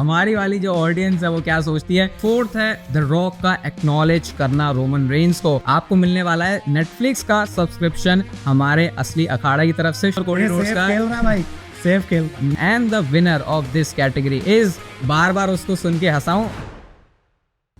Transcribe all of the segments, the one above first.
हमारी वाली जो ऑडियंस है वो क्या सोचती है। फोर्थ है द रॉक का एक्नॉलेज करना रोमन रेंस को। आपको मिलने वाला है नेटफ्लिक्स का सब्सक्रिप्शन हमारे असली अखाड़ा की तरफ से। सेफ खेल। And the winner of this category is, बार बार उसको सुन के हंसाऊं।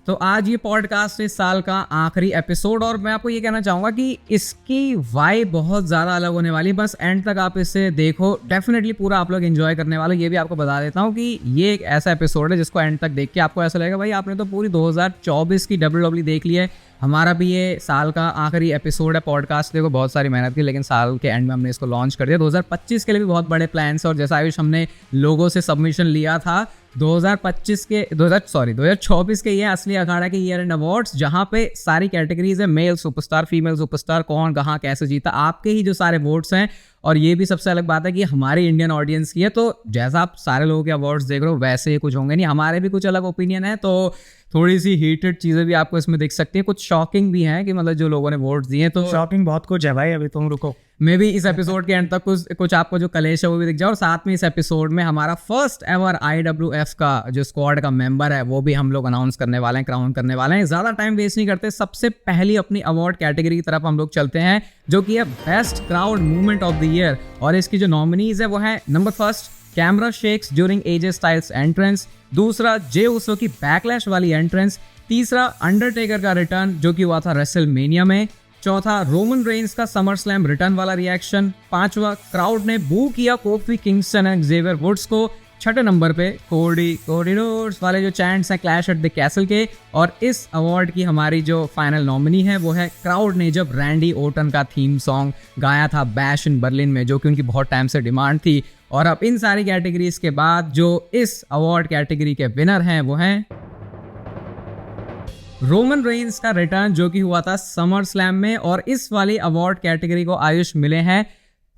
तो आज ये पॉडकास्ट इस साल का आखिरी एपिसोड, और मैं आपको ये कहना चाहूंगा कि इसकी वाइब बहुत ज़्यादा अलग होने वाली। बस एंड तक आप इसे देखो, डेफिनेटली पूरा आप लोग एंजॉय करने वाले। ये भी आपको बता देता हूँ कि ये एक ऐसा एपिसोड है जिसको एंड तक देख के आपको ऐसा लगेगा भाई आपने तो पूरी 2024 की WWE देख ली है। हमारा भी ये साल का आखिरी एपिसोड है पॉडकास्ट। देखो बहुत सारी मेहनत की, लेकिन साल के एंड में हमने इसको लॉन्च कर दिया। 2025 के लिए भी बहुत बड़े प्लान्स है, और जैसा आयुष हमने लोगों से सबमिशन लिया था 2024 के ये असली अखाड़ा के ईयर एंड अवार्ड्स, जहां पे सारी कैटेगरीज है, मेल सुपरस्टार, फीमेल सुपरस्टार, कौन कहां कैसे जीता, आपके ही जो सारे वोट्स हैं। और ये भी सबसे अलग बात है कि हमारी इंडियन ऑडियंस की है, तो जैसा आप सारे लोगों के अवार्ड्स देख रहे हो वैसे ही कुछ होंगे नहीं, हमारे भी कुछ अलग ओपिनियन है। तो थोड़ी सी हीटेड चीजें भी आपको इसमें दिख सकती है, कुछ शॉकिंग भी हैं कि मतलब जो लोगों ने वोट्स दिए। तो शॉकिंग बहुत कुछ है भाई, अभी तुम रुको। मे भी इस एपिसोड के एंड तक कुछ आपको जो कलेश है वो भी दिख जाए। और साथ में इस एपिसोड में हमारा फर्स्ट एवर IWF का जो स्क्वाड का मेंबर है वो भी हम लोग अनाउंस करने वाले हैं, क्राउन करने वाले हैं। ज्यादा टाइम वेस्ट नहीं करते, सबसे पहली अपनी अवार्ड कैटेगरी की तरफ हम लोग चलते हैं, जो कि है best crowd movement of the year. और इसकी जो नॉमिनीज है वो है number first camera shakes during AJ styles entrance, दूसरा जे उसो की बैकलैश वाली एंट्रेंस, तीसरा अंडरटेकर का रिटर्न जो कि हुआ था रेसलमेनिया में, चौथा रोमन रेंस का समर स्लैम रिटर्न वाला रिएक्शन, पांचवा क्राउड ने बू किया Kofi Kingston and Xavier Woods को, छठे नंबर पे कोडिडोर्स वाले जो चैंट्स हैं क्लैश एट द कैसल के। और इस अवार्ड की हमारी जो फाइनल नॉमिनी है वो है क्राउड ने जब रैंडी ओटन का थीम सॉन्ग गाया था बैश इन बर्लिन में, जो कि उनकी बहुत टाइम से डिमांड थी। और अब इन सारी कैटेगरीज के बाद जो इस अवार्ड कैटेगरी के विनर हैं वो हैं रोमन रेंस का रिटर्न, जो कि हुआ था समर स्लैम में। और इस वाली अवार्ड कैटेगरी को आयुष मिले हैं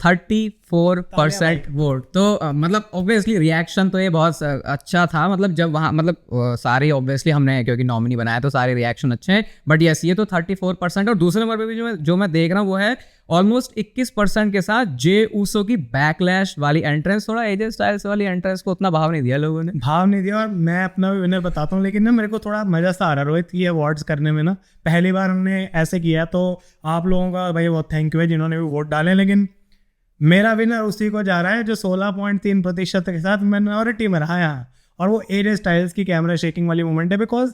34% वोट। तो मतलब ऑब्वियसली रिएक्शन तो ये बहुत अच्छा था, मतलब जब वहाँ मतलब सारे ऑब्वियसली हमने क्योंकि नॉमिनी बनाया तो सारे रिएक्शन अच्छे हैं, बट यस ये तो 34%। और दूसरे नंबर पे भी जो मैं देख रहा हूँ वो है ऑलमोस्ट 21% के साथ जे ऊसो की बैकलैश वाली एंट्रेंस। थोड़ा AJ स्टाइल्स वाली एंट्रेंस को उतना भाव नहीं दिया लोगों ने, और मैं अपना भी विनर बताता हूँ। लेकिन ना मेरे को थोड़ा मजा सा आ रहा रोहित ये अवार्ड्स करने में ना, पहली बार हमने ऐसे किया, तो आप लोगों का भाई बहुत थैंक यू है जिन्होंने भी वोट डाले। लेकिन मेरा विनर उसी को जा रहा है जो 16.3% के साथ माइनॉरिटी में रहा यहाँ, और वो AJ स्टाइल्स की कैमरा शेकिंग वाली मूवमेंट है। बिकॉज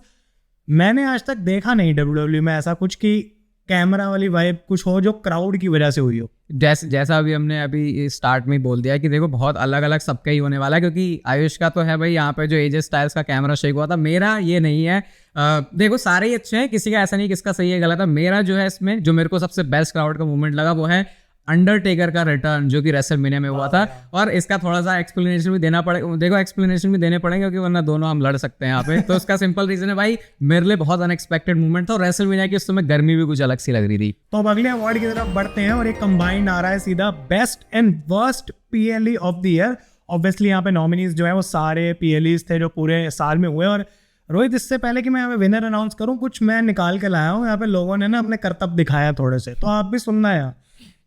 मैंने आज तक देखा नहीं WWE में ऐसा कुछ कि कैमरा वाली वाइब कुछ हो जो क्राउड की वजह से हुई हो। जैसा अभी हमने अभी स्टार्ट में बोल दिया कि देखो बहुत अलग अलग सबका ही होने वाला है, क्योंकि आयुष का तो है भाई यहाँ पे जो AJ स्टाइल्स का कैमरा शेक हुआ था, मेरा ये नहीं है। देखो सारे ही अच्छे हैं, किसी का ऐसा नहीं किसका सही है गलत है। मेरा जो है इसमें जो मेरे को सबसे बेस्ट क्राउड का मूवमेंट लगा वो है अंडरटेकर का रिटर्न, जो कि रेसलमेनिया में हुआ था। और इसका थोड़ा सा एक्सप्लेनेशन भी देना पड़ेगा, देखो एक्सप्लेनेशन भी देने पड़ेंगे क्योंकि वरना दोनों हम लड़ सकते हैं यहाँ पे। तो उसका सिंपल रीजन है भाई, मेरे लिए बहुत अनएक्सपेक्टेड मूवमेंट था, और रेसलमेनिया की उस समय गर्मी भी कुछ अलग सी लग रही थी। तो अब अगले अवार्ड की तरफ बढ़ते हैं, और एक कंबाइंड आ रहा है सीधा best and worst PLE of the year. Obviously यहाँ पे नॉमिनीज जो है वो सारे PLEs थे जो पूरे साल में हुए। और रोहित इससे पहले कि मैं यहाँ पे विनर अनाउंस करूँ, कुछ मैं निकाल के लाया हूँ। यहाँ पे लोगों ने ना अपने करतब दिखाया थोड़े से, तो आप भी सुनना है।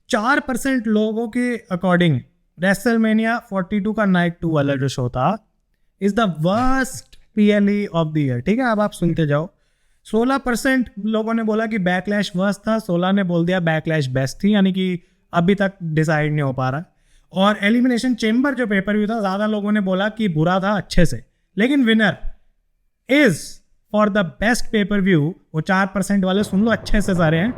4% लोगों के अकॉर्डिंग रेसलमेनिया 42 का नाइट 2 वाला जो शो था is the worst PLE of the year. ठीक है, अब आप सुनते जाओ। 16% लोगों ने बोला कि बैकलैश वर्स्ट था, 16 ने बोल दिया बैकलैश बेस्ट थी, यानी कि अभी तक डिसाइड नहीं हो पा रहा। और एलिमिनेशन चेंबर जो पेपर व्यू था, ज़्यादा लोगों ने बोला कि बुरा था अच्छे से। लेकिन winner is for the best pay per view, वो 4% वाले सुन लो अच्छे से सारे हैं,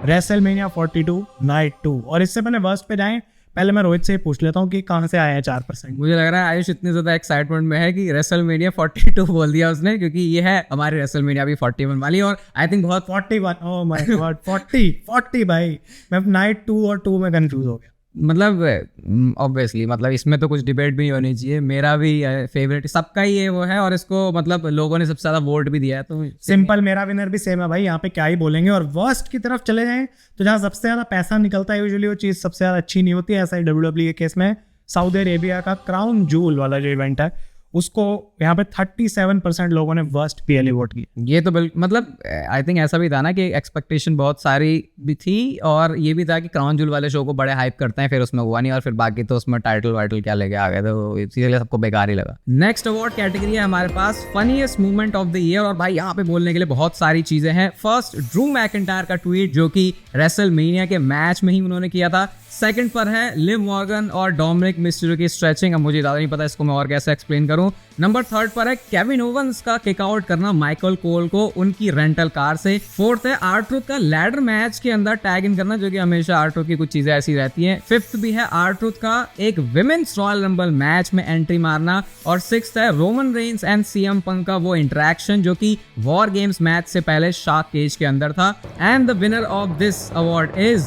रेसलमेनिया 42 नाइट 2। और इससे पहले वर्स्ट पे जाएं, पहले मैं रोहित से पूछ लेता हूँ कि कहाँ से आया है 4%। मुझे लग रहा है आयुष इतनी ज्यादा एक्साइटमेंट में है कि रेसलमेनिया 42 बोल दिया उसने, क्योंकि ये है हमारी रेसलमेनिया भी 41 वाली। और आई थिंक बहुत 41, ओह माय गॉड 40 भाई, मैं नाइट 2 और 2 में कंफ्यूज हो गया। मतलब ऑब्वियसली मतलब इसमें तो कुछ डिबेट भी नहीं होनी चाहिए, मेरा भी फेवरेट सबका ही ये वो है, और इसको मतलब लोगों ने सबसे ज्यादा वोट भी दिया है। तो सिंपल मेरा विनर भी सेम है भाई, यहाँ पे क्या ही बोलेंगे। और वर्स्ट की तरफ चले जाएं तो जहाँ सबसे ज्यादा पैसा निकलता है यूजुअली वो चीज़ सबसे ज्यादा अच्छी नहीं होती है। ऐसा ही WWE के केस में सऊदी अरेबिया का क्राउन जूल वाला जो इवेंट है उसको यहाँ पे 37% लोगों ने वर्स्ट पीएलई वोट किया। ये तो बिल्कुल मतलब आई थिंक ऐसा भी था ना कि एक्सपेक्टेशन बहुत सारी भी थी, और ये भी था कि क्राउन जूल वाले शो को बड़े हाइप करते हैं, फिर उसमें हुआ नहीं, और फिर बाकी तो उसमें टाइटल वाइटल क्या लेके आ गए, तो इसीलिए सबको बेकार ही लगा। नेक्स्ट अवार्ड कैटेगरी है हमारे पास funniest movement of the year, और भाई यहाँ पे बोलने के लिए बहुत सारी चीजें हैं। फर्स्ट, ड्रू मैकिंटायर का ट्वीट जो कि रेसलमेनिया के मैच में ही उन्होंने किया था। सेकंड पर है लिव मॉर्गन और डोमिनिक मिस्टेरियो की स्ट्रेचिंग, अब मुझे ज़्यादा नहीं पता इसको मैं और कैसे एक्सप्लेन करूं। नंबर थर्ड पर है केविन ओवंस का किकआउट करना माइकल कोल को उनकी रेंटल कार से। फोर्थ है आर-ट्रूथ का लैडर मैच के अंदर टैग इन करना, जो कि हमेशा आर-ट्रूथ की कुछ चीजें ऐसी रहती हैं। फिफ्थ भी है आर-ट्रूथ का एक विमेन्स रॉयल रंबल मैच में एंट्री मारना। और सिक्स्थ है Roman Reigns and CM Punk का वो इंटरेक्शन जो कि वॉर गेम्स मैच से पहले शार्क केज के अंदर था। And the winner of this award is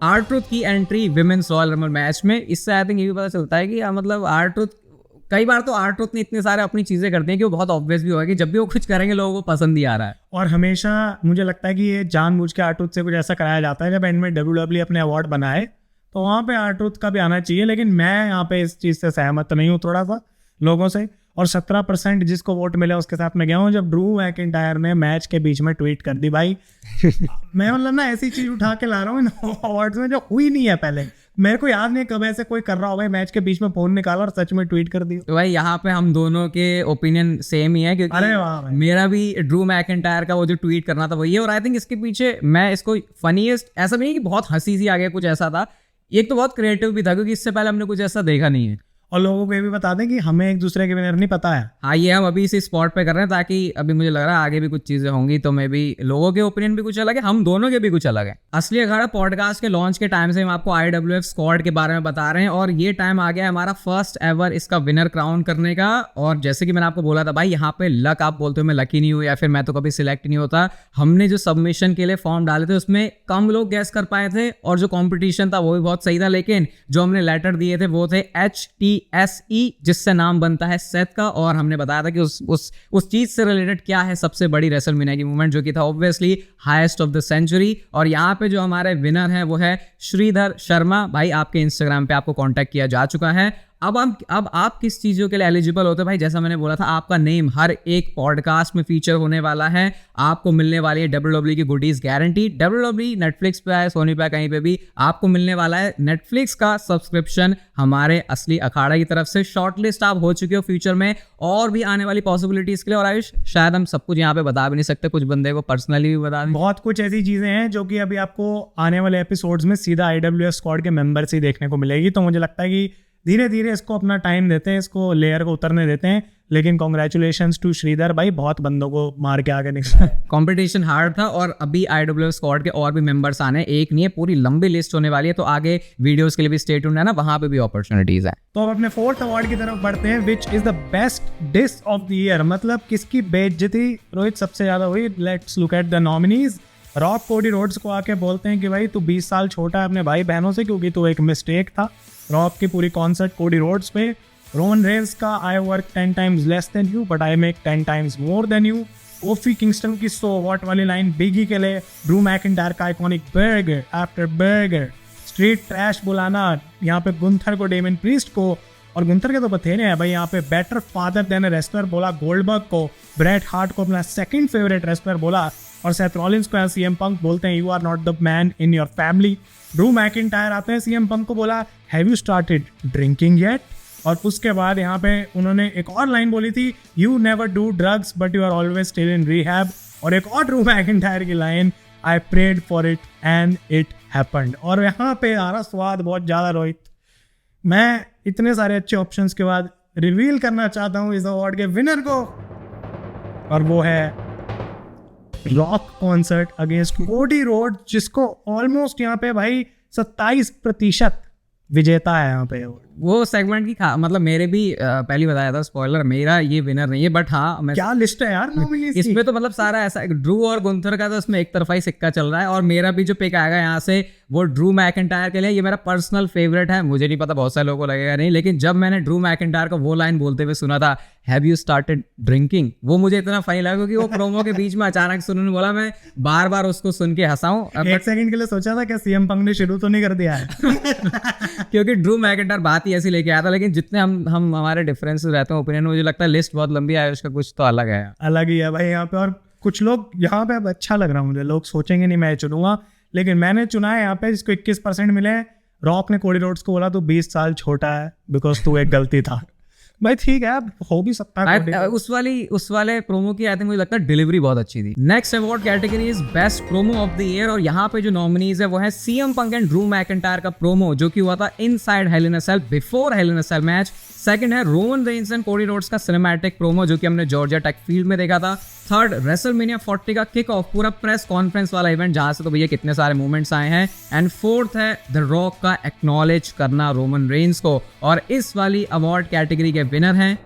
R Truth की entry women's royal rumble match में। इससे आई थिंक ये भी पता चलता है कि मतलब आर-ट्रूथ, कई बार तो आर-ट्रूथ ने इतने सारे अपनी चीजें करते हैं कि वो बहुत ऑब्वियस भी होगा कि जब भी वो कुछ करेंगे लोगों को पसंद ही आ रहा है। और हमेशा मुझे लगता है कि ये जानबूझ के आर-ट्रूथ से कुछ ऐसा कराया जाता है, जब एंड में WWE अपने अवार्ड बनाए तो वहाँ पे आर-ट्रूथ का भी आना चाहिए, लेकिन मैं यहाँ पे इस चीज़ से सहमत नहीं हूँ थोड़ा सा लोगों से। और 17% जिसको वोट मिला उसके साथ मैं गया हूँ। जब ड्रू मैकिंटायर ने मैच के बीच में ट्वीट कर दी, भाई मैं मतलब ना ऐसी चीज उठा के ला रहा हूँ इन अवार्ड्स में जो हुई नहीं है पहले। मेरे को याद नहीं कब ऐसे कोई कर रहा होगा मैच के बीच में फोन निकाला और सच में ट्वीट कर दिया। तो भाई यहाँ पे हम दोनों के ओपिनियन सेम ही है, क्योंकि अरे वाह भाई। मेरा भी ड्रू मैकिंटायर का वो जो ट्वीट करना था वही है। और आई थिंक इसके पीछे मैं इसको फनीएस्ट, ऐसा नहीं है कि बहुत हंसी सी आ गया, कुछ ऐसा था, एक तो बहुत क्रिएटिव भी था क्योंकि इससे पहले हमने कुछ ऐसा देखा नहीं है। और लोगों को ये भी बता दें कि हमें एक दूसरे के विनर नहीं पता है। हाँ, ये हम अभी इसी स्पॉट पे कर रहे हैं ताकि अभी मुझे लग रहा है आगे भी कुछ चीजें होंगी तो मे भी लोगों के ओपिनियन भी कुछ अलग है, हम दोनों के भी कुछ अलग है। असली अखाड़ा पॉडकास्ट के लॉन्च के टाइम से हम आपको IWF स्क्वाड के बारे में बता रहे हैं, और ये टाइम आ गया है हमारा फर्स्ट एवर इसका विनर क्राउन करने का। और जैसे कि मैंने आपको बोला था भाई, यहाँ पे लक आप बोलते हो मैं लकी नहीं हूँ या फिर मैं तो कभी सिलेक्ट नहीं होता। हमने जो सबमिशन के लिए फॉर्म डाले थे उसमें कम लोग गैस कर पाए थे, और जो कॉम्पिटिशन था वो भी बहुत सही था, लेकिन जो हमने लेटर दिए थे वो थे HTSE, जिससे नाम बनता है सेथ का। और हमने बताया था कि उस चीज से रिलेटेड क्या है सबसे बड़ी रेसलमेनिया की मूवमेंट, जो कि था obviously highest of the century. और यहाँ पे जो हमारे विनर है वो है श्रीधर शर्मा। भाई आपके इंस्टाग्राम पे आपको कांटेक्ट किया जा चुका है। अब आप किस चीजों के लिए एलिजिबल होते हैं भाई, जैसा मैंने बोला था आपका नेम हर एक पॉडकास्ट में फीचर होने वाला है, आपको मिलने वाली है WWE की गुडीज गारंटी। WWE नेटफ्लिक्स पे है, सोनी पे, कहीं पे भी आपको मिलने वाला है नेटफ्लिक्स का सब्सक्रिप्शन हमारे असली अखाड़ा की तरफ से। शॉर्टलिस्ट आप हो चुके हो फ्यूचर में और भी आने वाली पॉसिबिलिटीज के लिए। और आयुष, शायद हम सब कुछ यहाँ पे बता भी नहीं सकते, कुछ बंदे को पर्सनली भी बता दें। बहुत कुछ ऐसी चीजें हैं जो कि अभी आपको आने वाले एपिसोड्स में सीधा IWF स्क्वाड के मेंबर से ही देखने को मिलेगी। तो मुझे लगता है कि धीरे धीरे इसको अपना टाइम देते हैं, इसको लेयर को उतरने देते हैं। लेकिन कॉन्ग्रेचुलेशंस टू श्रीधर भाई, बहुत बंदों को मार के आगे निकला। कंपटीशन हार्ड था, और अभी IWF स्क्वाड के और भी मेंबर्स आने, एक नहीं है पूरी लंबी लिस्ट होने वाली है। तो आगे वीडियोस के लिए भी स्टे ट्यून्ड है ना, वहां पे भी अपॉर्चुनिटीज है। तो अब अपने फोर्थ अवार्ड की तरफ बढ़ते हैं, which is the best dish of the year. मतलब किसकी बेइज्जती रोहित सबसे ज्यादा हुई। Let's look at the nominees. Rock Cody Rhodes को आके बोलते हैं कि भाई तू 20 साल छोटा है अपने भाई बहनों से, क्योंकि तू एक मिस्टेक था। रॉक की पूरी कॉन्सर्ट कोडी रोड्स पे। रोमन रेंस का I work 10 times less than you but I make 10 times more than you. Coffee Kingston की सो व्हाट वाली लाइन बिगी के लिए। ड्रू मैकिंटायर का iconic burger after burger. Street trash बुलाना यहाँ पे गुंथर को, डेमन प्रीस्ट को, और गुंथर के तो बथेरे हैं भाई यहाँ पे। Better father than a wrestler बोला गोल्डबर्ग को। ब्रेट हार्ट को अपना सेकंड फेवरेट रेसलर बोला, और सेथ रॉलिंस को CM पंक बोलते हैं you are not the man in your family. Drew McIntyre आते हैं, CM पंक को बोला have you started drinking yet. और उसके बाद यहाँ पे उन्होंने एक और लाइन बोली थी, you never do drugs but you are always still in rehab. और एक और ड्रू मैकिंटायर की line, I prayed for it and it happened. और यहाँ पे आ रहा स्वाद बहुत ज्यादा रोहित। मैं इतने सारे अच्छे ऑप्शंस के बाद रिवील करना चाहता हूँ इस अवार्ड के विनर को, और वो है रॉक कॉन्सर्ट अगेंस्ट कोडी रोड, जिसको ऑलमोस्ट यहाँ पे भाई 27% विजेता है यहाँ पे। वो सेगमेंट की मतलब मेरे भी पहले बताया था, स्पॉइलर, मेरा ये विनर नहीं है, बट हाँ मैं क्या लिस्ट है यार नॉमिनीज की। इसमें तो मतलब सारा ऐसा, ड्रू और गुंथर का तो इसमें एक तरफा ही सिक्का चल रहा है। और मेरा भी जो पिक आएगा यहाँ से वो ड्रू मैकिंटायर के लिए, ये मेरा पर्सनल फेवरेट है। मुझे नहीं पता बहुत सारे लोगों को लगेगा नहीं, लेकिन जब मैंने ड्रू मैकिंटायर को वो लाइन बोलते हुए सुना था, हैव यू स्टार्टेड ड्रिंकिंग, वो मुझे इतना फनी लगा क्योंकि वो प्रोमो के बीच में अचानक से उन्होंने बोला, मैं बार बार उसको सुन के हंसा हूं। एक सेकंड के लिए सोचा था क्या CM पंक ने शुरू तो नहीं कर दिया है। क्योंकि ड्रू मैकिंटायर बात बात ही ऐसी लेके आया था, लेकिन जितने हम हमारे डिफरेंसेस रहते हैं ओपिनियन, मुझे लगता है लिस्ट बहुत लंबी है, उसका कुछ तो अलग है। अलग ही है भाई यहाँ पे। और कुछ लोग यहाँ पे, अब अच्छा लग रहा है मुझे, लोग सोचेंगे नहीं मैं चुनूंगा, लेकिन मैंने चुना है यहाँ पे जिसको 21% मिले हैं। रॉक ने कोडी रोड्स को बोला तू 20 साल छोटा है बिकॉज तू एक गलती था। भाई ठीक है, हो भी सकता है। उस वाले प्रोमो की आई थिंक मुझे लगता है डिलीवरी बहुत अच्छी थी। Next award category is best promo of the year, और यहाँ पे जो नॉमिनीज है वो है CM Punk and Drew McIntyre का प्रोमो जो कि हुआ था inside hello in a cell before hello in a cell match. Second है Roman Reigns and Cody Rhodes का सिनेमैटिक प्रोमो जो कि हमने जॉर्जिया टेक फील्ड में देखा था। थर्ड रेसलमेनिया 40 का किक ऑफ, पूरा प्रेस कॉन्फ्रेंस वाला इवेंट जहां से तो भैया कितने सारे मूवमेंट्स आए हैं। एंड फोर्थ है द रॉक का एक्नॉलेज करना रोमन रेंस को। और इस वाली अवार्ड कैटेगरी के विनर हैं,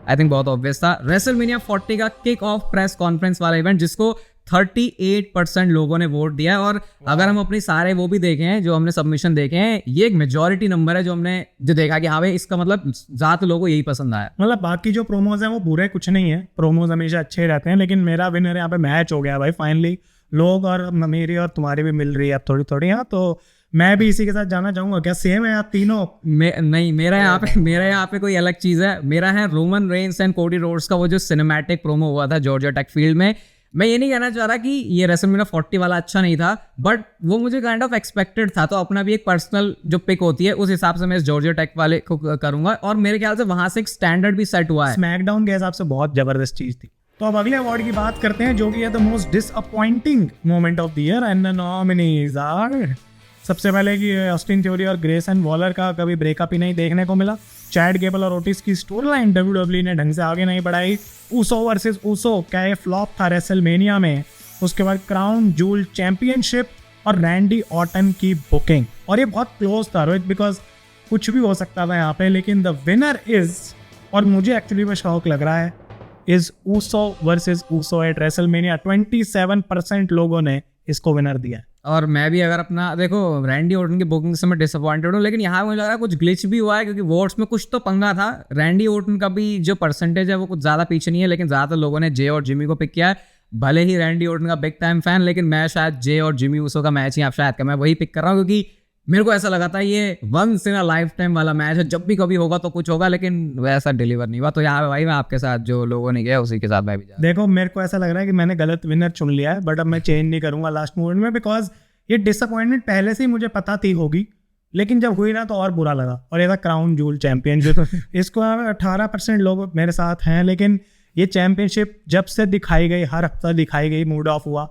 आई थिंक बहुत ऑब्वियस था, रेसलमेनिया 40 का किक ऑफ प्रेस कॉन्फ्रेंस वाला इवेंट जिसको 38% लोगों ने वोट दिया है। और अगर हम अपने सारे वो भी देखे हैं जो हमने सबमिशन देखे हैं, ये एक मेजॉरिटी नंबर है जो हमने जो देखा कि हाँ भाई इसका मतलब ज्यादा लोगों को यही पसंद आया। मतलब बाकी जो प्रोमोज हैं वो बुरे कुछ नहीं है, प्रोमोज हमेशा अच्छे रहते हैं, लेकिन मेरा विनर यहाँ पे मैच हो गया भाई फाइनली। लोग और मेरी और तुम्हारी भी मिल रही है अब थोड़ी थोड़ी। यहाँ तो मैं भी इसी के साथ जाना चाहूंगा। क्या सेम है आप तीनों? नहीं, मेरा यहाँ पे कोई अलग चीज है। मेरा है Roman Reigns and Cody Rhodes का वो जो सिनेमैटिक प्रोमो हुआ था जॉर्जिया टेक फील्ड में। मैं ये नहीं कहना चाह रहा कि ये रेसलमेनिया 40 वाला अच्छा नहीं था, बट वो मुझे काइंड ऑफ एक्सपेक्टेड था। तो अपना भी एक पर्सनल जो पिक होती है उस हिसाब से मैं इस जॉर्जिया टेक वाले को करूंगा, और मेरे ख्याल से वहां से एक स्टैंडर्ड भी सेट हुआ है। स्मैकडाउन के हिसाब से बहुत जबरदस्त चीज थी। तो अब अगले अवार्ड की बात करते हैं जो कि है the most disappointing moment of the year and the nominees are. सबसे पहले कि ऑस्टिन थ्योरी और ग्रेसन वॉलर का कभी ब्रेकअप ही नहीं देखने को मिला। चैड गेबल और ओटिस की स्टोरी लाइन WWE ने ढंग से आगे नहीं बढ़ाई। ऊसो वर्सेस ऊसो क्या ये फ्लॉप था रेसलमेनिया में। उसके बाद क्राउन जूल चैंपियनशिप और रैंडी ऑर्टन की बुकिंग, और ये बहुत क्लोज था रोहित, बिकॉज कुछ भी हो सकता था यहाँ पे, लेकिन द विनर इज, और मुझे एक्चुअली में शौक लग रहा है, is Uso versus Uso eight WrestleMania. 27% लोगों ने इसको विनर दिया। और मैं भी अगर अपना देखो, रैंडी ऑर्टन की बुकिंग से मैं डिसअपॉइंटेड हूँ, लेकिन यहाँ मुझे लग रहा है कुछ ग्लिच भी हुआ है क्योंकि वोट्स में कुछ तो पंगा था। रैंडी ऑर्टन का भी जो परसेंटेज है वो कुछ ज्यादा पीछे नहीं है, लेकिन ज्यादातर लोगों ने जे और जिमी को पिक किया है। भले ही रैंडी ऑर्टन का बिग टाइम फैन, लेकिन मैं शायद जे और जिमी ऊसो का मैच ही आप शायद मैं वही पिक कर रहा हूँ, क्योंकि मेरे को ऐसा लगा था ये once in a lifetime वाला मैच है, जब भी कभी होगा तो कुछ होगा, लेकिन वैसा डिलीवर नहीं हुआ। तो यहाँ भाई मैं आपके साथ जो लोगों ने किया उसी के साथ मैं भी जा। देखो मेरे को ऐसा लग रहा है कि मैंने गलत विनर चुन लिया है, बट अब मैं चेंज नहीं करूंगा लास्ट मोमेंट में, बिकॉज ये डिसअपॉइंटमेंट पहले से ही मुझे पता थी होगी, लेकिन जब हुई ना तो और बुरा लगा। और ये था क्राउन जूल चैंपियनशिप। इसको 18% लोग मेरे साथ हैं, लेकिन ये चैंपियनशिप जब से दिखाई गई, हर हफ्ता दिखाई गई, मूड ऑफ हुआ।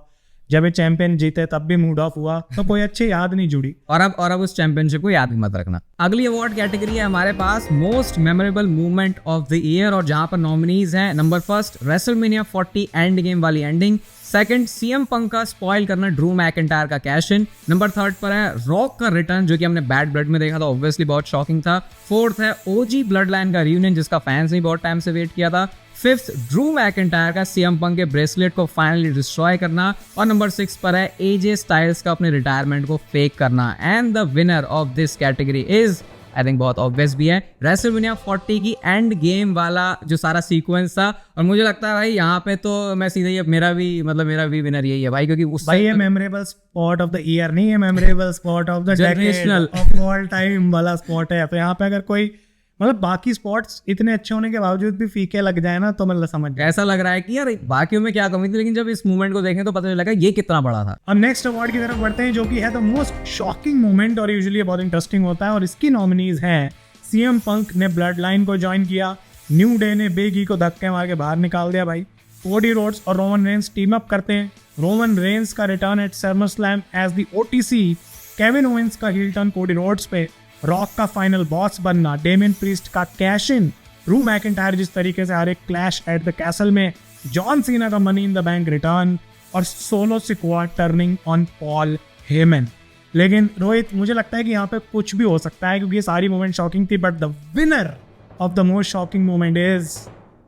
जब ये चैंपियन जीते तब भी मूड ऑफ हुआ, तो कोई अच्छी याद नहीं जुड़ी। और अब उस चैंपियनशिप को याद भी मत रखना। अगली अवार्ड कैटेगरी है हमारे पास most memorable movement of the year, और जहां पर नॉमिनीज हैं number first WrestleMania 40 end game वाली एंडिंग। सेकंड सीएम पंक का स्पॉइल करना ड्रू मैकिंटायर का कैश इन। नंबर थर्ड पर है रॉक का रिटर्न जो कि हमने बैड ब्लड में देखा था, ऑब्वियसली बहुत शॉकिंग था। फोर्थ है ओजी ब्लड लाइन का रियूनियन जिसका फैंस ने बहुत टाइम से वेट किया था। फिफ्थ ड्रू मैकिंटायर का सीएम पंक के ब्रेसलेट को फाइनली डिस्ट्रॉय करना। और नंबर 6 पर है एजे स्टाइल्स का अपने रिटायरमेंट को फेक करना। And the winner of this category is, I think बहुत ऑब्वियस भी है, रेसलमेनिया 40 की एंड गेम वाला जो सारा सीक्वेंस था। और मुझे लगता है भाई यहाँ पे तो मैं सीधे ही मेरा भी विनर यही है भाई, क्योंकि उस भाई ये memorable spot of the year नहीं है, memorable spot of the generational of all time वाला स्पॉट है। तो यहाँ पे अगर कोई मतलब बाकी स्पॉट्स इतने अच्छे होने के बावजूद भी फीके लग जाए ना, तो मतलब समझ ऐसा लग रहा है कि यार बाकियों में क्या कमी थी, लेकिन जब इस मूवमेंट को देखें तो पता लगा ये कितना बड़ा था। अब नेक्स्ट अवार्ड की तरफ बढ़ते हैं जो कि है द मोस्ट शॉकिंग मूवमेंट, और यूजुअली बहुत इंटरेस्टिंग होता है। और इसकी नॉमिनीज हैं सीएम पंक ने ब्लड लाइन को ज्वाइन किया, न्यू डे ने बिग ई को धक्के मार के बाहर निकाल दिया भाई, कोडी रोड्स और रोमन रेंस टीम अप करते हैं, रोमन रेंस का return at SummerSlam as the OTC, Kevin Owens का हील टर्न कोडी रोड्स पे, रॉक का फाइनल बॉस बनना, डेमियन प्रीस्ट का कैश इन, ड्रू मैकिंटायर जिस तरीके से हर एक क्लैश एट द कैसल में, जॉन सीना का money in the bank return, और Solo Sikoa turning on Paul Heyman. लेकिन रोहित मुझे लगता है कि यहाँ पे कुछ भी हो सकता है क्योंकि ये सारी मोमेंट शॉकिंग थी, but the winner of the most shocking moment is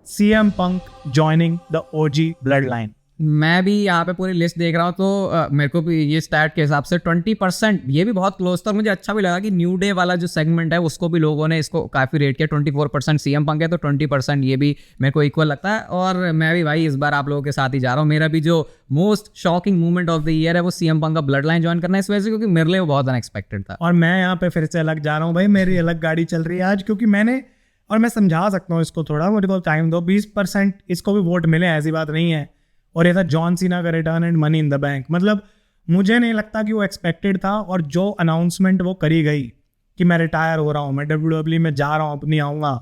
CM Punk joining the OG blood line. मैं भी यहाँ पे पूरी लिस्ट देख रहा हूँ तो मेरे को भी ये स्टैट के हिसाब से 20%, ये भी बहुत क्लोज था और मुझे अच्छा भी लगा कि न्यू डे वाला जो सेगमेंट है उसको भी लोगों ने इसको काफ़ी रेट किया। 24% सीएम पंक है तो 20% ये भी मेरे को इक्वल लगता है। और मैं भी भाई इस बार आप लोगों के साथ ही जा रहा हूँ। मेरा भी जो most shocking movement of the year है वो सीएम पंक का ब्लड लाइन ज्वाइन करना है इस वजह से, क्योंकि मेरे लिए वो बहुत अनएक्सपेक्टेड था। और मैं यहाँ पे फिर से अलग जा रहा हूँ भाई, मेरी अलग गाड़ी चल रही है आज, क्योंकि मैंने, और मैं समझा सकता हूँ इसको थोड़ा, मुझे को टाइम दो। 20% इसको भी वोट मिले, ऐसी बात नहीं है। और ये था जॉन सीना का return and money in the bank. मतलब मुझे नहीं लगता कि वो एक्सपेक्टेड था, और जो अनाउंसमेंट वो करी गई कि मैं रिटायर हो रहा हूँ, मैं WWE में जा रहा हूँ, अपनी आऊँगा,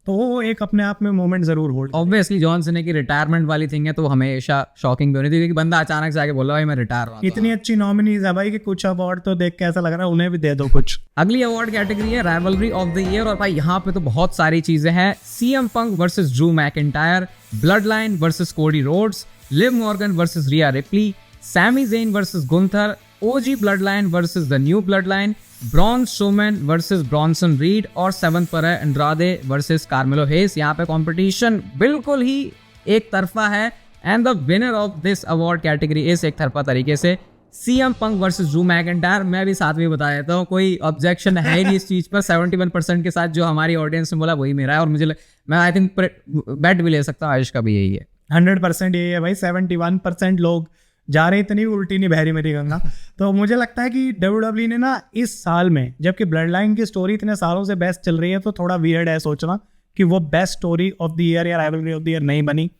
तो वो एक अपने आप में मोमेंट जरूर होल्ड। ऑब्वियसली जॉन सीना की रिटायरमेंट वाली थिंग है तो हमेशा शॉकिंग भी होनी थी, क्योंकि बंदा अचानक से आके बोला भाई मैं रिटायर हुआ। इतनी अच्छी नॉमिनीज है भाई कि कुछ अवार्ड तो देख के ऐसा लग रहा है उन्हें भी दे दो कुछ। अगली अवार्ड कैटेगरी है राइवलरी ऑफ द ईयर, और भाई यहाँ पे तो बहुत सारी चीजें हैं। CM Punk versus Drew McIntyre, Bloodline versus Cody Rhodes, Liv Morgan versus Rhea Ripley, Sami Zayn versus Gunther, OG Bloodline versus the New Bloodline, Braun Strowman versus Bronson Reed, और 7th पर है Andrade versus कार्मेलो हेस। यहाँ पे competition बिल्कुल ही एक तरफा है and the winner of this award category इस एक तरफा तरीके से CM Punk versus Drew McIntyre. मैं भी साथ में बता देता हूँ, कोई ऑब्जेक्शन है ही नहीं इस चीज पर। 71% के साथ जो हमारी ऑडियंस ने बोला वही मेरा है, और मुझे मैं आई थिंक बेट भी ले सकता हूँ आयुष का भी यही है। 100% यही है भाई। 71% लोग जा रहे, इतनी उल्टी नहीं बहरी मेरी गंगा। तो मुझे लगता है कि WWE ने ना इस साल में, जबकि ब्लड लाइन की स्टोरी इतने सालों से बेस्ट चल रही है, तो थोड़ा वियर्ड है सोचना कि वो best story of the year या राइवलरी ऑफ द ईयर नहीं बनी।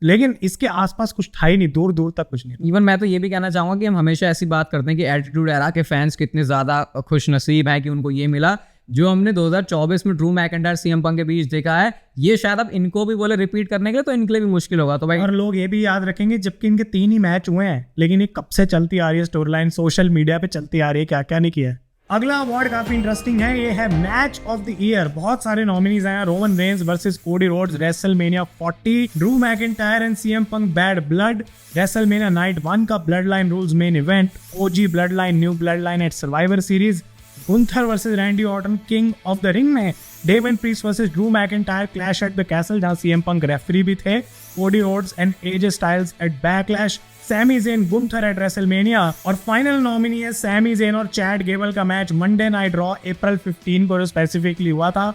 लेकिन इसके आसपास कुछ था ही नहीं, दूर दूर तक कुछ नहीं। इवन मैं तो ये भी कहना चाहूंगा कि हम हमेशा ऐसी बात करते हैं कि एटीट्यूड एरा के फैंस कितने ज्यादा खुश नसीब है कि उनको ये मिला। जो हमने 2024 में ड्रू मैकिंटायर सीएम पंक के बीच देखा है, ये शायद अब इनको भी बोले रिपीट करने के लिए तो इनके लिए भी मुश्किल होगा। तो भाई, और लोग ये भी याद रखेंगे जबकि इनके 3 ही मैच हुए हैं, लेकिन ये कब से चलती आ रही है स्टोरी लाइन, सोशल मीडिया पे चलती आ रही है, क्या क्या नहीं किया है। अगला अवार्ड काफी इंटरेस्टिंग है, ये है मैच ऑफ द ईयर। बहुत सारे नॉमिनीज हैं। Roman Reigns versus Cody Rhodes, WrestleMania 40, Drew McIntyre and CM Punk bad blood, WrestleMania night 1 का bloodline rules main event, OG bloodline new bloodline at Survivor Series, Gunther versus Randy Orton King of the Ring में, Damian Priest versus Drew McIntyre clash at the castle जहां CM Punk referee भी थे, Cody Rhodes and AJ Styles at Backlash, Sammy Zayn Gunther eight WrestleMania, और final nominee है Sami Zayn और Chad Gable का match Monday night raw अप्रैल 15 को जो specifically हुआ था।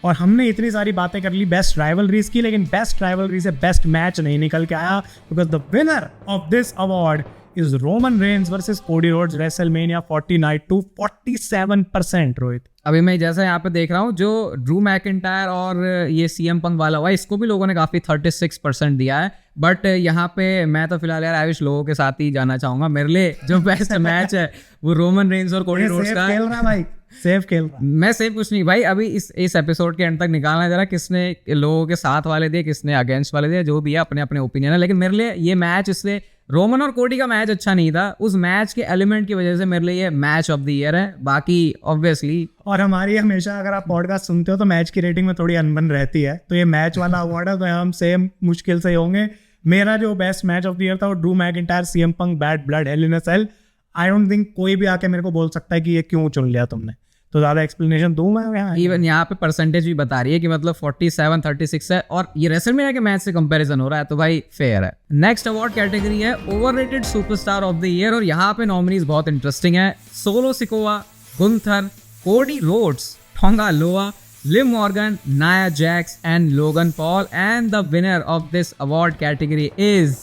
और हमने इतनी सारी बातें कर ली बेस्ट राइवलरीज की, लेकिन बेस्ट राइवलरी से बेस्ट मैच नहीं निकल के आया, because the winner of this award is Roman Reigns versus Cody Rhodes WrestleMania 40 night to 47%। Rohit, अभी मैं जैसा यहाँ पे देख रहा हूँ, जो ड्रू मैकिंटायर और ये सीएम पंक वाला हुआ, इसको भी लोगों ने काफी 36% दिया है। बट यहाँ पे मैं तो फिलहाल यार आयुष लोगों के साथ ही जाना चाहूंगा। मेरे लिए जो बेस्ट मैच है वो रोमन रेंस और कोडी रोड्स का। खेल रहा भाई, सेफ खेल रहा। मैं सेफ कुछ नहीं भाई, अभी इस एपिसोड के एंड तक निकालना जरा किसने लोगों के साथ वाले दिए, किसने अगेंस्ट वाले दिए, जो भी है अपने अपने ओपिनियन है। लेकिन मेरे लिए ये मैच, इसलिए रोमन और कोडी का मैच अच्छा नहीं था, उस मैच के एलिमेंट की वजह से मेरे लिए ये मैच ऑफ द ईयर है। बाकी ऑब्वियसली, और हमारी हमेशा अगर आप पॉडकास्ट सुनते हो तो मैच की रेटिंग में थोड़ी अनबन रहती है, तो ये मैच वाला अवार्ड है तो हम सेम मुश्किल से होंगे। मेरा जो best match of the year था वो Drew McIntyre CM Punk bad blood Hell in a Cell. I don't think कोई भी आके मेरे को बोल सकता है कि ये क्यों चुन लिया तुमने, तो ज्यादा एक्सप्लेनेशन दूं मैं यहाँ? इवन यहाँ पे परसेंटेज भी बता रही है कि मतलब 47-36 है, और ये रेसलमेनिया के मैच से कंपैरिजन हो रहा है, तो भाई फेयर है। नेक्स्ट अवार्ड कैटेगरी है overrated superstar of the year, और यहाँ पे नॉमिनीज बहुत इंटरेस्टिंग है। Solo Sikoa, Gunther, Cody Rhodes, Tonga Loa, Liv Morgan, Nia Jax and Logan Paul, and the winner of this award category is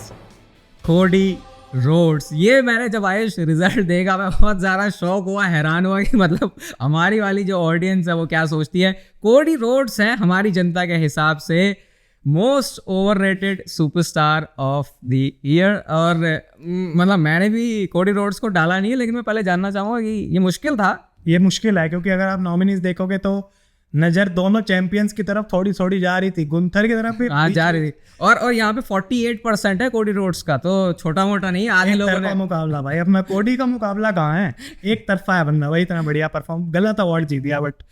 Cody Rhodes. ये मैंने जब Ayush result देखा मैं बहुत ज़्यादा शौक हुआ, हैरान हुआ कि मतलब हमारी वाली जो ऑडियंस है वो क्या सोचती है। कोडी रोड्स है हमारी जनता के हिसाब से most overrated superstar of the year, और मतलब मैंने भी कोडी रोड्स को डाला नहीं है, लेकिन मैं पहले जानना चाहूँगा कि ये मुश्किल था। ये मुश्किल है क्योंकि अगर आप नॉमिनीज देखोगे तो नजर दोनों चैंपियंस की तरफ थोड़ी थोड़ी जा रही थी, गुंथर की तरफ भी जा रही थी, और यहाँ पे 48% है कोडी रोड्स का, तो छोटा मोटा नहीं। आधे लोगों ने मुकाबला भाई, अपना कोडी का मुकाबला कहाँ है, एक तरफा है बंदा भाई, इतना बढ़िया परफॉर्म, गलत अवार्ड जीत दिया। बट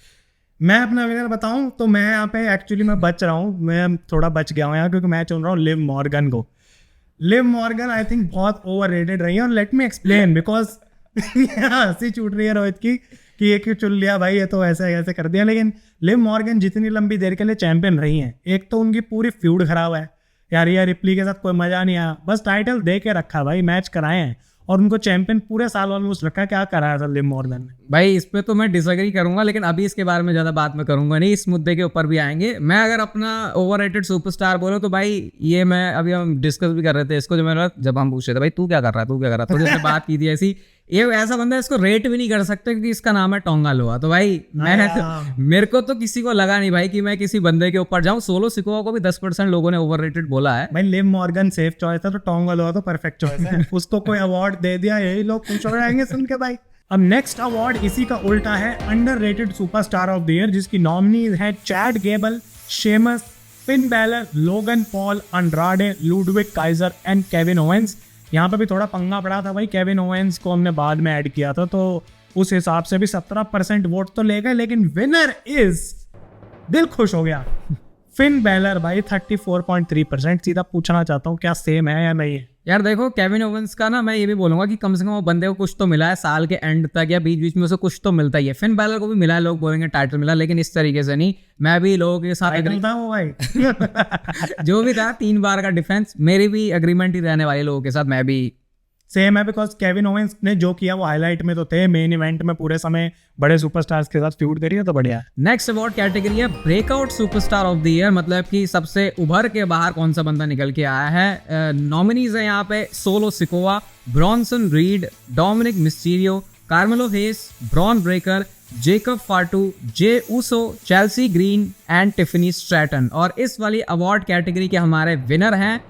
मैं अपना विनर बताऊं तो मैं यहाँ पे एक्चुअली मैं बच रहा हूँ, मैं थोड़ा बच गया हूँ यहाँ, क्योंकि मैं चुन रहा हूँ लिव मॉर्गन को। लिव मॉर्गन आई थिंक बहुत ओवररेटेड रही है, और लेट मी एक्सप्लेन, बिकॉज हंसी छूट रही है रोहित की कि ये क्यों चुन लिया भाई, ये तो ऐसे ऐसे कर दिया। लेकिन लिव मॉर्गन जितनी लंबी देर के लिए चैंपियन रही हैं, एक तो उनकी पूरी फ्यूड खराब है, यार ये रिप्ली के साथ कोई मजा नहीं आया, बस टाइटल दे के रखा भाई, मैच कराए हैं और उनको चैंपियन पूरे साल ऑलमोस्ट रखा, क्या कराया था लिव मॉर्गन ने। भाई इस पे तो मैं डिसएग्री करूंगा, लेकिन अभी इसके बारे में ज्यादा बात मैं करूंगा नहीं, इस मुद्दे के ऊपर भी आएंगे। मैं अगर अपना ओवररेटेड सुपरस्टार बोलूं तो भाई ये मैं अभी हम डिस्कस भी कर रहे थे इसको, जब हम पूछ रहे थे भाई तू क्या कर रहा है, तू क्या कर रहा है, तो जैसे बात की थी ऐसी, ये ऐसा बंदा है इसको रेट भी नहीं कर सकते क्योंकि इसका नाम है टोंगा लोआ। तो भाई मेरे को तो किसी को लगा नहीं भाई कि मैं किसी बंदे के ऊपर जाऊं। सोलो सिकोआ को भी 10% लोगों ने ओवररेटेड बोला है। भाई लिव मॉर्गन सेफ चॉइस है तो टोंगा लोआ तो परफेक्ट चॉइस है। उसको कोई अवार्ड दे दिया, यही लोग खुश हो जाएंगे सुन के भाई। अब नेक्स्ट अवार्ड इसी का उल्टा है, underrated superstar of the year, जिसकी नॉमिनीज है Chad Gable, Sheamus, Finn Balor, Logan Paul, Andrade, Ludwig Kaiser and Kevin Owens. यहाँ पे भी थोड़ा पंगा पड़ा था भाई, केविन ओवेंस को हमने बाद में ऐड किया था तो उस हिसाब से भी 17% वोट तो ले गए, लेकिन विनर इज, दिल खुश हो गया, फिन बैलर भाई 34.3%। सीधा पूछना चाहता हूँ क्या सेम है या नहीं है? यार देखो केविन ओवेंस का ना मैं ये भी बोलूंगा कि कम से कम वो बंदे को कुछ तो मिला है साल के एंड तक या बीच बीच में उसे कुछ तो मिलता ही है। फिन बैलर को भी मिला है, लोग बोलेंगे टाइटल मिला, लेकिन इस तरीके से नहीं। मैं भी लोगों के साथ था वो भाई जो भी था 3 बार का डिफेंस, मेरी भी एग्रीमेंट ही रहने वाले लोगों के साथ, मैं भी सेम है, बिकॉज केविन ओवेंस ने जो किया वो हाईलाइट में तो थे, मेन इवेंट में पूरे समय बड़े सुपरस्टार्स के साथ फ्यूड करिए तो बढ़िया है। नेक्स्ट अवार्ड कैटेगरी है breakout superstar of the year, मतलब कि सबसे उभर के बाहर कौन सा बंदा निकल के आया है। नॉमिनीज है यहाँ पे Solo Sikoa, Bronson Reed, Dominik Mysterio, Carmelo Hayes, Bron Breakker, Jacob Fatu, Jey Uso, Chelsea Green and Tiffany Stratton. और इस वाली अवार्ड कैटेगरी के हमारे विनर हैं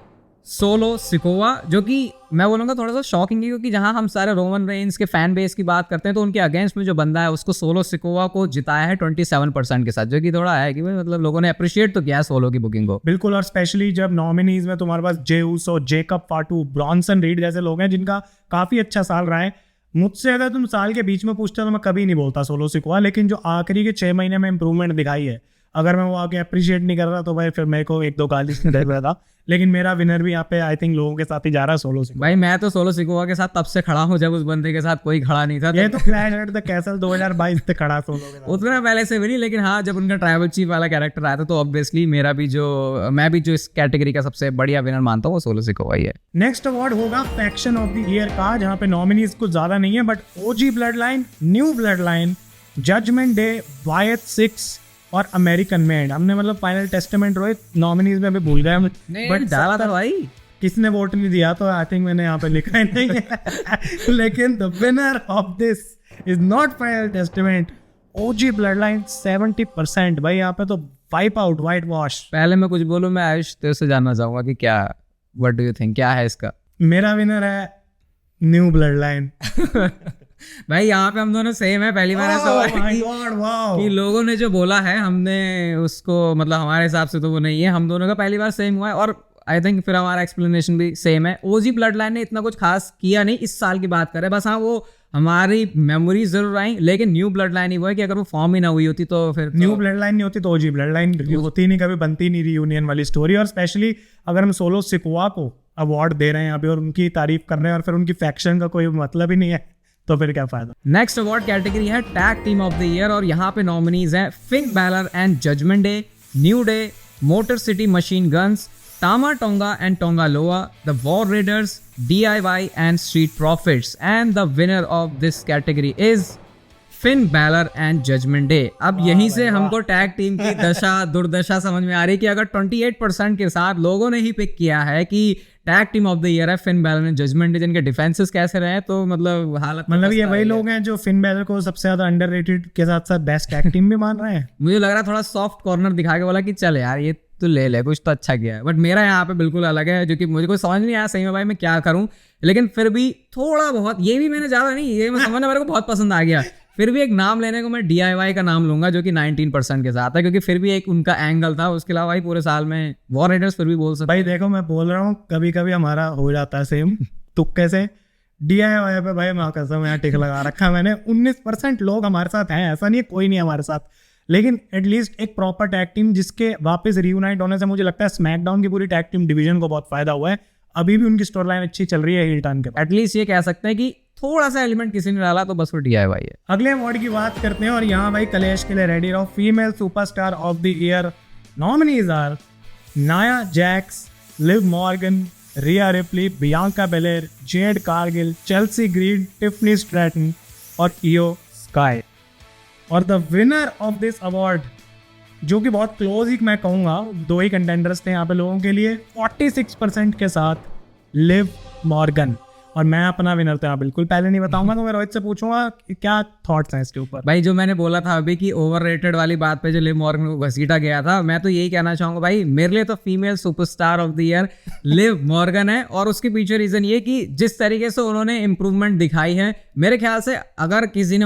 सोलो सिकोआ, जो कि मैं बोलूंगा थोड़ा सा शॉकिंग है क्योंकि जहां हम सारे रोमन रेंस के फैन बेस की बात करते हैं तो उनके अगेंस्ट में जो बंदा है उसको सोलो सिकोआ को जिताया है 27% के साथ, जो कि थोड़ा है कि भाई मतलब लोगों ने अप्रिशिएट तो किया है सोलो की बुकिंग को। बिल्कुल, और स्पेशली जब नॉमिनीज में तुम्हारे पास Jey Uso, Jacob फाटू, Bronson read जैसे लोग हैं जिनका काफी अच्छा साल रहा है। मुझसे अगर तुम साल के बीच में पूछते तो मैं कभी नहीं बोलता सोलो सिकोआ, लेकिन जो आखिरी के 6 महीने में इंप्रूवमेंट दिखाई है, अगर मैं वो आके अप्रिशिएट नहीं कर रहा तो भाई फिर मेरे को 1-2 गाली दे रहा था। लेकिन मेरा विनर भी यहाँ पे आई थिंक लोगों के साथ ही जा रहा है, सोलो सिकोआ। भाई मैं तो सोलो सिकोआ के साथ तब से खड़ा हूँ जब उस बंदे के साथ कोई खड़ा नहीं था। ये तो क्लैश एट द कैसल 2022 से खड़ा सोलो के साथ। उतना पहले से भी नहीं, लेकिन हाँ जब उनका ट्राइबल चीफ वाला कैरेक्टर आया था तो ऑब्वियसली मैं भी जो इस कैटेगरी का सबसे बढ़िया विनर मानता हूँ वो सोलो सिकोआ ही है। नेक्स्ट अवार्ड होगा फैक्शन ऑफ द ईयर का, जहाँ पे नॉमिनीज कुछ ज्यादा नहीं है but OG bloodline, new bloodline, judgment day, Wyatt 6 और अमेरिकन मेड। हमने मतलब फाइनल टेस्टामेंट रोहित नॉमिनीज में भी भूल गए हम, बट डाला था भाई, किसने वोट नहीं दिया तो आई थिंक मैंने यहाँ पे लिखा ही नहीं है लेकिन the winner of this is not final testament, OG blood line 70%। भाई यहाँ पे तो वाइप आउट, वाइट वॉश। पहले मैं कुछ बोलूं, मैं आयुष तेरे से जानना चाहूंगा कि क्या, व्हाट डू यू थिंक, क्या है इसका? मेरा विनर है न्यू ब्लड लाइन। भाई यहाँ पे हम दोनों सेम है। पहली बार ऐसा हुआ कि लोगों ने जो बोला है हमने उसको मतलब हमारे हिसाब से तो वो नहीं है, हम दोनों का पहली बार सेम हुआ है और आई थिंक फिर हमारा एक्सप्लेनेशन भी सेम है। ओजी ब्लड लाइन ने इतना कुछ खास किया नहीं इस साल की बात करें, बस हाँ वो हमारी मेमोरीज जरूर आई, लेकिन न्यू ब्लड लाइन ही वो है कि अगर वो फॉर्म ही ना हुई होती तो फिर न्यू ब्लड लाइन नहीं होती तो ओजी ब्लड लाइन होती नहीं, कभी बनती नहीं रियूनियन वाली स्टोरी। और स्पेशली अगर हम सोलो सिकोआ को अवार्ड दे रहे हैं यहाँ पे और उनकी तारीफ कर रहे हैं और फिर उनकी फैक्शन का कोई मतलब ही नहीं है तो फिर क्या फायदा। नेक्स्ट अवार्ड कैटेगरी है tag team of the year और यहाँ पे नॉमिनीज हैं Finn Balor and Judgment Day, New Day, Motor City Machine Guns, Tama Tonga and Tonga Loa, the War Raiders, DIY and Street Profits. And the winner of this category is Finn Balor and Judgment Day. अब यहीं से हमको tag team की दशा दुर्दशा समझ में आ रही है कि अगर 28% के साथ लोगों ने ही पिक किया है कि tag team of the year है Finn Balor and Judgment Day, जिनके डिफेंसेस कैसे रहे तो मतलब हालत मतलब ये वही लोग हैं जो फिन बैलर को सबसे ज्यादा अंडररेटेड के साथ साथ बेस्ट टैग टीम भी मान रहे हैं। मुझे लग रहा है थोड़ा सॉफ्ट कॉर्नर दिखा के बोला कि चल यार ये तो ले कुछ तो अच्छा किया है, बट मेरा यहाँ पे बिल्कुल अलग है जो कि मुझे कोई समझ नहीं आया सही में भाई मैं क्या करूँ, लेकिन फिर भी थोड़ा बहुत, ये भी मैंने ज्यादा नहीं, ये मैं समझना मेरे को बहुत पसंद आ गया। फिर भी एक नाम लेने को मैं DIY का नाम लूंगा जो कि 19% के साथ है, क्योंकि फिर भी एक उनका एंगल था। उसके अलावा ही पूरे साल में वॉर राइडर्स फिर भी बोल सकते। भाई देखो मैं बोल रहा हूँ कभी कभी हमारा हो जाता है सेम तुक्के से। DIY पे भाई मैं कसम यहाँ टिक लगा रखा मैंने। 19% लोग हमारे साथ हैं, ऐसा नहीं है कोई नहीं हमारे साथ, लेकिन एटलीस्ट एक प्रॉपर टैग टीम जिसके वापस रियूनाइट होने से मुझे लगता है स्मैकडाउन की पूरी टैग टीम डिवीजन को बहुत फायदा हुआ है। अभी भी उनकी स्टोरी लाइन अच्छी चल रही है हील टर्न के बाद। एटलीस्ट ये कह सकते हैं कि थोड़ा सा एलिमेंट किसी ने डाला तो बस वो DIY है। अगले अवार्ड की बात करते हैं और यहाँ भाई कलेश के लिए रेडी रहो। Female superstar of the year nominees are Nia Jax, Liv Morgan, Rhea Ripley, Bianca Belair, Jade Cargill, Chelsea Green, Tiffany Stratton और इयो स्काई। और the winner of this award, जो कि बहुत क्लोज ही मैं कहूँगा, 2 ही कंटेंडर्स थे यहाँ पे लोगों के लिए, 46% के साथ लिव मॉर्गन। और मैं अपना विनर तो यहाँ बिल्कुल पहले नहीं बताऊंगा, तो मैं रोहित से पूछूंगा कि क्या थॉट्स हैं इसके ऊपर। भाई जो मैंने बोला था अभी कि ओवररेटेड वाली बात पे जो लिव मॉर्गन को घसीटा गया था, मैं तो यही कहना चाहूंगा भाई, मेरे लिए तो female superstar of the year Liv Morgan है। और उसके पीछे रीजन ये कि जिस तरीके से उन्होंने इंप्रूवमेंट दिखाई है, मेरे ख्याल से अगर किसी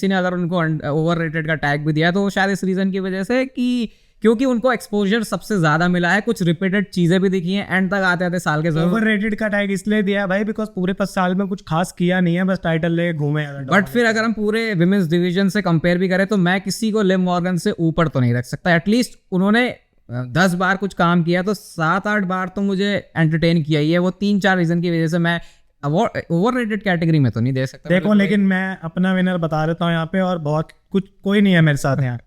ने अगर उनको ओवररेटेड का टैग भी दिया तो शायद इस रीजन की वजह से कि क्योंकि उनको एक्सपोजर सबसे ज्यादा मिला है, कुछ रिपीटेड चीजें भी दिखी हैं, एंड तक आते आते साल के जरूर। ओवररेटेड का टैग इसलिए दिया भाई बिकॉज पूरे 5 साल में कुछ खास किया नहीं है, बस टाइटल ले घूमे। बट फिर अगर हम पूरे विमेंस डिवीजन से कंपेयर भी करें तो मैं किसी को लिव मॉर्गन से ऊपर तो नहीं रख सकता। एटलीस्ट उन्होंने 10 बार कुछ काम किया तो 7-8 बार तो मुझे एंटरटेन किया ही है। वो 3-4 रीजन की वजह से मैं ओवररेटेड कैटेगरी में तो नहीं दे सकता। देखो लेकिन मैं अपना विनर बता देता हूँ यहाँ पे, और बहुत कुछ कोई नहीं है मेरे साथ यहाँ,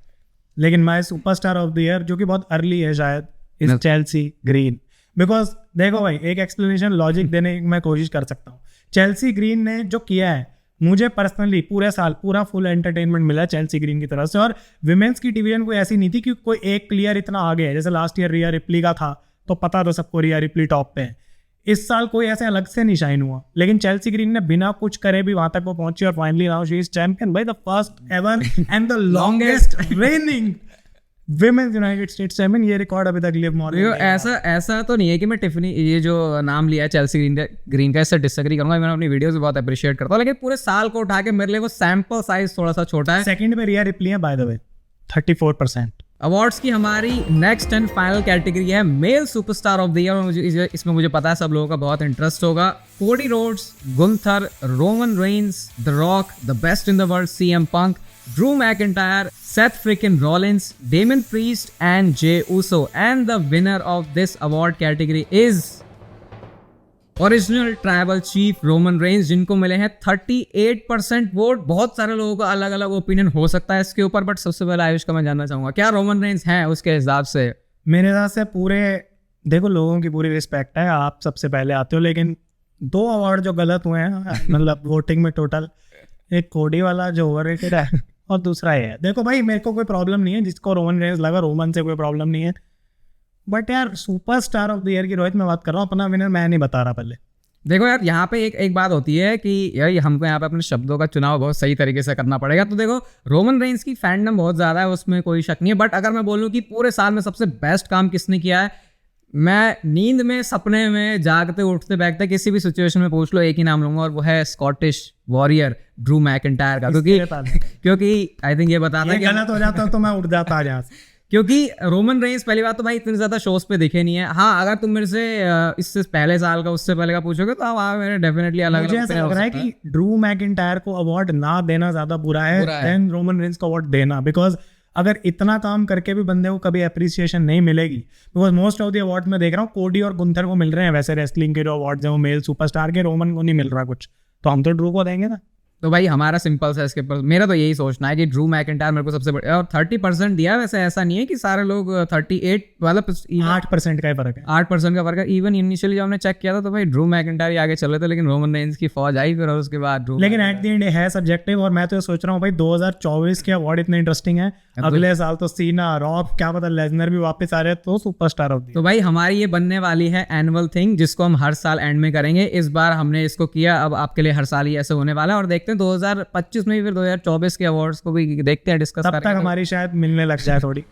लेकिन my superstar of the year जो कि बहुत अर्ली है शायद, इज चेल्सी ग्रीन। बिकॉज देखो भाई, एक एक्सप्लेनेशन लॉजिक देने की मैं कोशिश कर सकता हूँ। चेल्सी ग्रीन ने जो किया है, मुझे पर्सनली पूरे साल पूरा फुल एंटरटेनमेंट मिला चेल्सी ग्रीन की तरफ से। और विमेंस की डिवीजन कोई ऐसी नहीं थी कि कोई एक प्लेयर इतना आगे है, जैसे लास्ट ईयर रिया रिप्ली का था तो पता तो सबको रिया रिप्ली टॉप पे है। इस साल कोई ऐसे अलग से नहीं शाइन हुआ, लेकिन चेल्सी ग्रीन ने बिना कुछ करे भी वहां तक वो पहुंची और finally now she is champion by the first ever and the longest raining women's United states champion. ये रिकॉर्ड अभी तक लिव मॉर्गन। ऐसा तो नहीं है कि मैं टिफनी ये जो नाम लिया है चेल्सी ग्रीन का, इससे डिसएग्री करूंगा। मैं अपनी वीडियोस बहुत अप्रिशिएट करता हूँ, लेकिन पूरे साल को उठा के मेरे लिए वो सैंपल साइज थोड़ा सा छोटा है। सेकंड पे रिया रिप्ली है बाय द वे, 34%। अवार्ड्स की हमारी नेक्स्ट एंड फाइनल कैटेगरी है male superstar of the year. और इसमें मुझे पता है सब लोगों का बहुत इंटरेस्ट होगा। Cody Rhodes, Gunther, Roman Reigns, the rock, the best in the world CM Punk, Drew McIntyre, Seth freaking Rollins, Damon Priest and Jey Uso. And the winner of this award category is original tribal chief Roman Reigns, जिनको मिले हैं 38% vote. बहुत सारे लोगों का अलग अलग opinion हो सकता है इसके ऊपर, बट सबसे पहले आयुष का मैं जानना चाहूंगा, क्या रोमन रेंस हैं उसके हिसाब से? मेरे हिसाब से पूरे, देखो लोगों की पूरी रिस्पेक्ट है, आप सबसे पहले आते हो, लेकिन 2 अवार्ड जो गलत हुए हैं मतलब वोटिंग में टोटल, एक कोडी वाला जो ओवररेटेड है और दूसरा ये है। देखो भाई, मेरे को कोई प्रॉब्लम नहीं है, जिसको रोमन रेंस लगा रोमन से कोई प्रॉब्लम नहीं है, बट यार सुपरस्टार ऑफ द ईयर की रोहित मैं बात कर रहा हूँ, अपना विनर मैं नहीं बता रहा पहले। देखो यार, यहाँ पे एक बात होती है कि यार हमको यहाँ पे अपने शब्दों का चुनाव बहुत सही तरीके से करना पड़ेगा। तो देखो रोमन रेंस की फैंडम बहुत ज़्यादा है, उसमें कोई शक नहीं है, बट अगर मैं बोलूँ कि पूरे साल में सबसे बेस्ट काम किसने किया है, मैं नींद में, सपने में, जागते उठते बैठते किसी भी सिचुएशन में पूछ लो, एक ही नाम लूंगा और वो है स्कॉटिश वॉरियर ड्रू मैकिंटायर का। क्योंकि आई थिंक ये बताता है कि गलत हो जाता तो मैं उठ जाता आज यहाँ से, क्योंकि रोमन रेंस पहली बात तो भाई इतने ज्यादा शोज पे दिखे नहीं है। हाँ, अगर तुम मेरे से इससे पहले साल का, उससे पहले का पूछोगे तो वहाँ मेरे डेफिनेटली अलग मुझे ऐसा लग रहा है कि ड्रू मैकिंटायर को अवार्ड ना देना ज्यादा बुरा है देन रोमन रेंस को अवार्ड देना। बिकॉज अगर इतना काम करके भी बंदे को कभी अप्रिसिएशन नहीं मिलेगी, because most of the award में देख रहा हूँ कोडी और गुंथर को मिल रहे हैं, वैसे रेसलिंग के जो अवार्ड है वो मेल सुपरस्टार के, रोमन को नहीं मिल रहा कुछ, तो हम तो ड्रू को देंगे ना। तो भाई हमारा सिंपल सा इसके ऊपर मेरा तो यही सोचना है कि ड्रू मैकिंटायर मेरे को सबसे बड़ा, और 30% दिया। वैसे ऐसा नहीं है कि सारे लोग 38, मतलब 8% का फर्क है, 8% का फर्क है। इवन इनिशियली जब हमने चेक किया था तो भाई ड्रू मैकिंटायर आगे चल रहे थे, लेकिन रोमन रेंस की फौज आई फिर, और उसके बाद ड्रू। लेकिन एट द एंड है सब्जेक्टिव, और मैं तो सोच रहा हूँ भाई 2024 के अवार्ड इतने इंटरेस्टिंग है, अगले साल तो सीना, रॉक, क्या पता लेजनर भी वापस आ रहे हैं, तो सुपरस्टार ऑफ द ईयर। तो भाई हमारी ये बनने वाली है एनुअल थिंग, जिसको हम हर साल एंड में करेंगे। इस बार हमने इसको किया, अब आपके लिए हर साल ही ऐसे होने वाला है, और देखते हैं 2025 में, फिर 2024 के अवार्ड्स को भी देखते हैं, डिस्कस करेंगे। तब तक हमारी शायद मिलने लग जाए थोड़ी।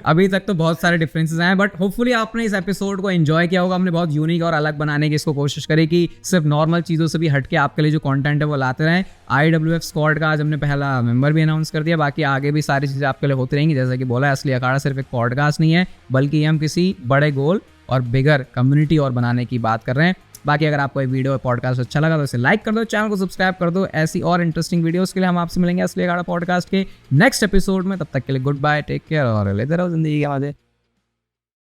अभी तक तो बहुत सारे डिफरेंसेस हैं, बट होपफुली आपने इस एपिसोड को एंजॉय किया होगा। हमने बहुत यूनिक और अलग बनाने की इसको कोशिश करी कि सिर्फ नॉर्मल चीज़ों से भी हटके आपके लिए जो कंटेंट है वो लाते रहें। IWF स्क्वाड का आज हमने पहला मेंबर भी अनाउंस कर दिया, बाकी आगे भी सारी चीज़ें आपके लिए होती रहेंगी। जैसा कि बोला, असली अखाड़ा सिर्फ एक पॉडकास्ट नहीं है, बल्कि हम किसी बड़े गोल और बिगर कम्युनिटी और बनाने की बात कर रहे हैं। बाकी अगर आपको ये वीडियो पॉडकास्ट अच्छा लगा तो इसे लाइक कर दो, चैनल को सब्सक्राइब कर दो। ऐसी और इंटरेस्टिंग वीडियोस के लिए हम आपसे मिलेंगे असली अखाड़ा पॉडकास्ट के नेक्स्ट एपिसोड में। तब तक के लिए गुड बाय, टेक केयर और लेते रहो जिंदगी के मजे।